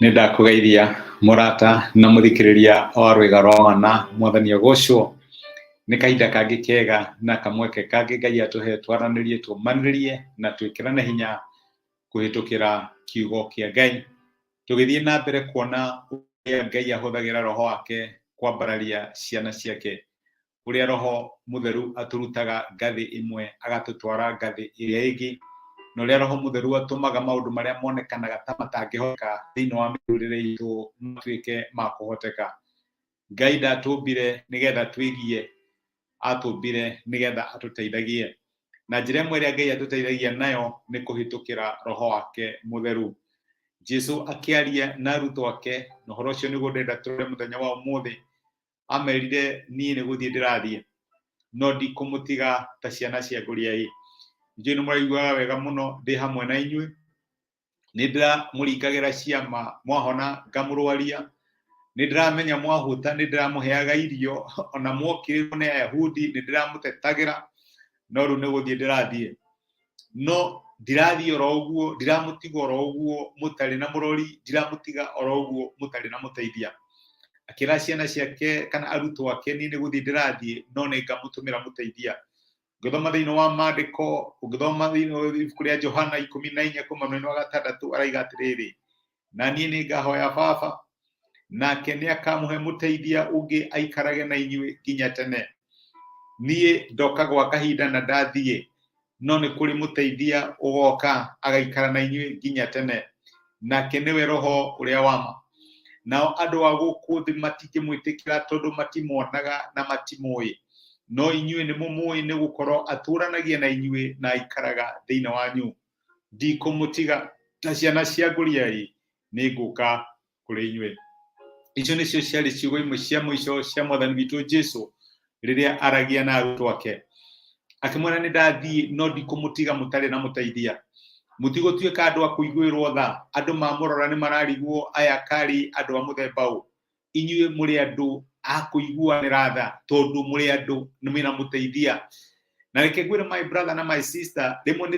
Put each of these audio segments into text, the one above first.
Nindakugeithia murata na muthikiriria o rwiga rwa mana mwathani ogocwo ni kahinda kangi kega na kamweke kangi Ngai atuhe twaranirie tumaniririe na twikirane hinya kuhitukira kiugo kia Ngai tugithie na mbere kuona uria Ngai ahuthagira roho wake kwambararia ciana ciake uria roho mutheru aturutaga ngathi imwe agatutwara ngathi iria ingi no ria roho mutheru atumaga maundu maria monekanaga ta matangihoteka thiini wa miturire itu matwike ma kuhoteka. Ngai ndatumbire nigetha twigie, atumbire nigetha atuteithagie na njira imwe ria Ngai atuteithagia nayo ni kuhitukira roho wake mutheru. Jesu akiaria na arutwo ake na horo ucio niguo ndenda turore muthenya wa umuthi amerire nie ni guthie ndirathie no ndikumutiga ta ciana cia nguriai. Njui ni muraiguaga wega muno ndi hamwe na inyui, nindira muringagira ciama mwahona ngamurwaria, nindiramenya mwahuta nindiramuheaga irio ona mwokirirwo ni Ayahudi nindiramutetagira no riu ni guthie ndirathie no ndirathie oro uguo ndiramutiga oro uguo mutari na murori, ndiramutiga oro uguo mutari na muteithia. Akira ciana ciake kana arutwo ake ni guthie ndirathie no ningamutumira muteithia. Ngithoma thiini wa maandiko, ngithoma thiini wa ibuku ria Johana 14 kuma mweri wa 6 araiga atiriri na nie ni ngahoya Baba nake ni akamuhe muteithia ungi aikarage na inyui nginya tene. Nie ndoka gwa kahinda na ndathie no ni kuri muteithia ugoka agaikara na inyui nginya tene nake niwe roho uria wama. Nao andu a guku thi matingimwitikira tondu matimuonaga na matimui no inyui ni mumui ni gukorwo aturanagia na inyui na ikaraga thiini wanyu. Ndikumutiga ta ciana cia nguriai ni nguka kuri inyui. Icio nicio ciari ciugo imwe cia mwico cia mwathani witu Jesu riria aragia na arutwo ake akimwira ni ndathie no ndikumutiga mutari na muteithia. Mutigotuika andu a kuiguirwo tha, andu mamurora ni mararigwo aya kari andu a muthemba u. Inyui muri andu a kuiguanira tha tondu muri andu ni mwina muteithia. Na reke ngwire my brother na my sister, rimwe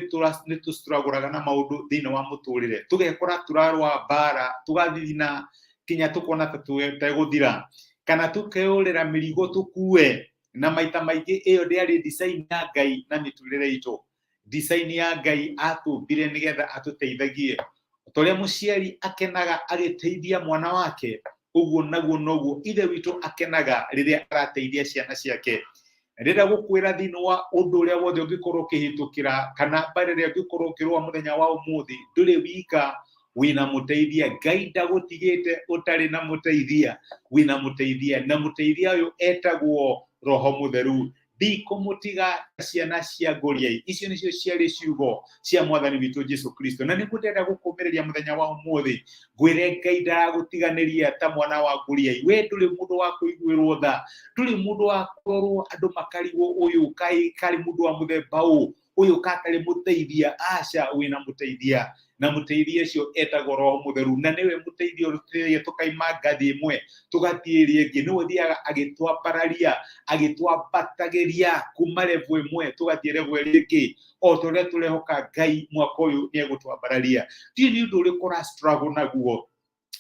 ni tustruguraga na maundu thiini wa muturire tugekora turarwa bara tugathithina kinya tukona tuteguthira kana tukeurira mirigo tukue na maita maingi iyo ndiari design ya Ngai na miturire itu. Design ya Ngai atumbire nigetha atuteithagie toria muciari akenaga agiteithia mwana wake uguo naguo noguo ithe witu akenaga riria arateithia ciana ciake. Rĩrĩa gukwira thiini wa undu uria wothe ungikorwo kihitukira kana barere ungikorwo kirwa muthenya wa umuthi nduri wika wina muteithia. Ngai ndagutigite utari na muteithia, wina muteithia na muteithia uyu etagwo roho mutheru. Ndikumutiga ciana cia nguriai. Icio nicio ciari ciugo cia mwathani witu Jesu Kristo na niguo ndenda gukumiriria muthenya wa umuthi ngwire Ngai ndagutiganiria ta mwana wa nguriai. We nduri mundu wa kuiguirwo tha, nduri mundu wa kurorwo andu makarigwo uyu kari mundu wa muthemba uyu katari muteithia. Aca wina muteithia na muteithia cio etagwo roho mutheru na niwe muteithia urutie tukaima ngathi imwe tugathiirie ingi. Niwe thiaga agitwambararia agitwambatagiria kuma level imwe tugathie level ingi o toria turehoka Ngai mwaka uyu ni egutwambararia. Ti ni undu urikora struggle naguo.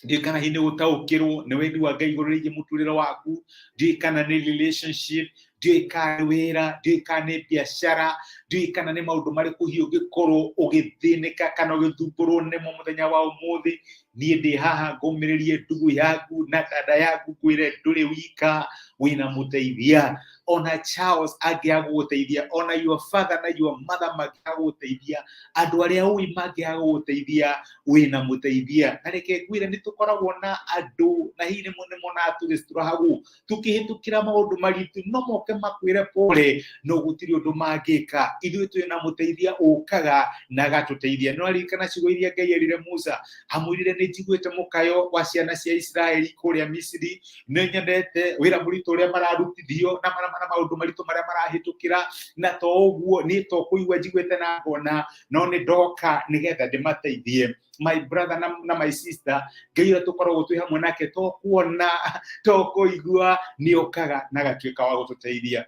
Ndikana hindi utaukirwo ni wendi wa Ngai igururigie muturire waku, ndikana ni relationship, ndikana wira, ndikana ni biashara, ndikana ni maundu mariku hiyo ungikorwo ugithinika kana ugithumburwo nimo muthenya wa umuthi. Nie ndi haha ngumiririe ndugu yaku na dada yaku kwire nduri wika, wina muteithia. Ona Charles agiaguteithia, ona your father na your mother magiaguteithia, andu aria ui magiaguteithia, wina muteithia. Na reke ngwire ni tukoragwo na andu na hini munimo na tugistura hagu tukihitukira maundu maritu no moke makwire pole no gutiri undu mangika. Ithuĩ twina muteithia ukaga na gatuteithia. No arikana ciugo iria Ngai erire Musa amwirire ni njiguite mukayo wa ciana cia Israeli kuria Misiri, ni nyendete wira muritu uria mararutithio na maundu maritu maria marahitukira na to uguo ni to kuigua njiguite na ngona no ni ndoka nigetha ndimateithie. My brother na my sister, Ngai tukoragwo twi hamwe nake to kuona to kuigua ni okaga na gatuika wa gututeithia.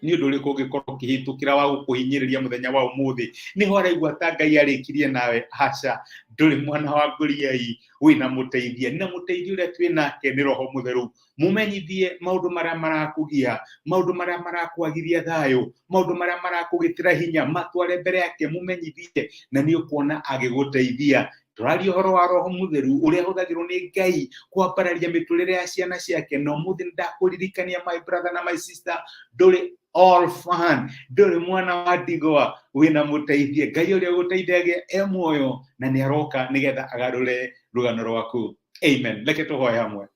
ni undu uriku ungikorwo ukihitukira wa gukuhinyiriria muthenya wa umuthi niho araigua ta Ngai arikirie nawe haca nduri mwana wa nguriai wina muteithia na muteithia uria twi nake ni Roho Mutheru mumenyithie maundu maria marakugia maundu maria marakwagithia thayo maundu maria marakugitira hinya matware mbere yake mumenyithie na ni ukuona agiguteithia turari uhoro wa Roho Mutheru uria huthagirwo ni Ngai kwambararia miturire ya ciana ciake no muthi ndakuririkania my brother na my sister nduri orphan nduri mwana wa ndigwa wina muteithie Ngai uria guteithagia muoyo na ni aroka nigetha agarure rugano rwaku amen leke tuhoye hamwe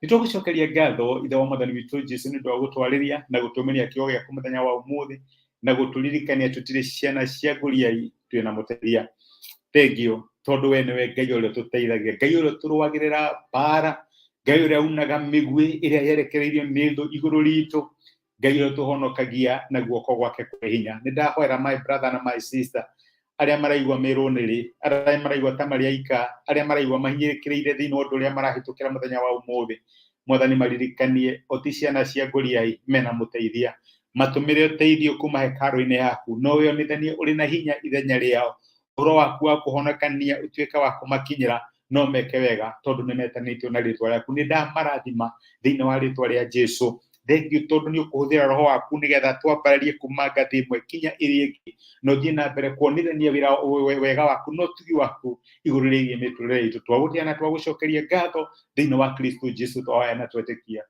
nitugucokeria ngatho ithe wa Mwathani witu Jesu ni ndu gutwariria na gutumiria kiugo gia kumuthenya wa umuthi na guturirikania tutire ciana cia nguriai twina muteithia tegio tondu we niwe Ngai uria tuteithagia Ngai uria turuagirira bara Ngai uria unaga migwi iria yerekereirio ni ndu iguru ritu Ngai uria tuhonokagia na guoko gwake kwa hinya ni ndahoera my brother na my sister aria maraigwa miruniri aria maraigwa tamari aika aria maraigwa mahinyirikireire thini undu uria marahitukira muthenya wa umuthi Mwathani maririkanie oti ciana cia nguriai mena muteithia matumire uteithio kuma hekaru-ini yaku no wionithanie uri na hinya ithenya riao uro waku wa kuhonokania utuika wa kumakinyira no meke wega tondu ni metanitio na ritwa riaku ni ndamarathima thini wa ritwa ria Jesu thengiu tondu ni ukuhuthira Roho waku nigetha twambararie kuma ngathi imwe kinya iria ingi no thie na mbere kuonithania wira wega waku no tugi waku iguru rigie miturire itu twagutia na twagucokeria ngatho thini wa Kristo Jesu twahoya na twetikia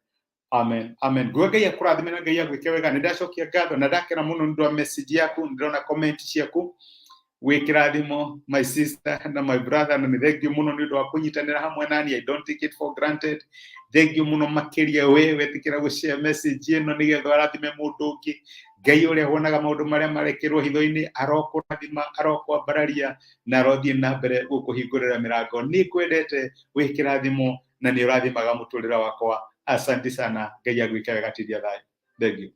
amen amen gwe Ngai akurathime na Ngai agwike wega ni ndacokia ngatho na ndakena muno ndu message yaku ndirona comment ciaku wikirathimo my sister na my brother na thank you muno ni ndu wa kunyitanira hamwe nani I don't take it for granted thank you muno makiria wewe tikira gushare message ino nigetha arathime mundu ungi Ngai uria wonaga maundu maria marekirwo hitho-ini arokurathima arokwambararia na arothie na mbere gukuhingurira mirango ni kwendete wikirathimo na ni urathimaga muturira wakwa asante sana Ngai agwike wega tithia thayo thank you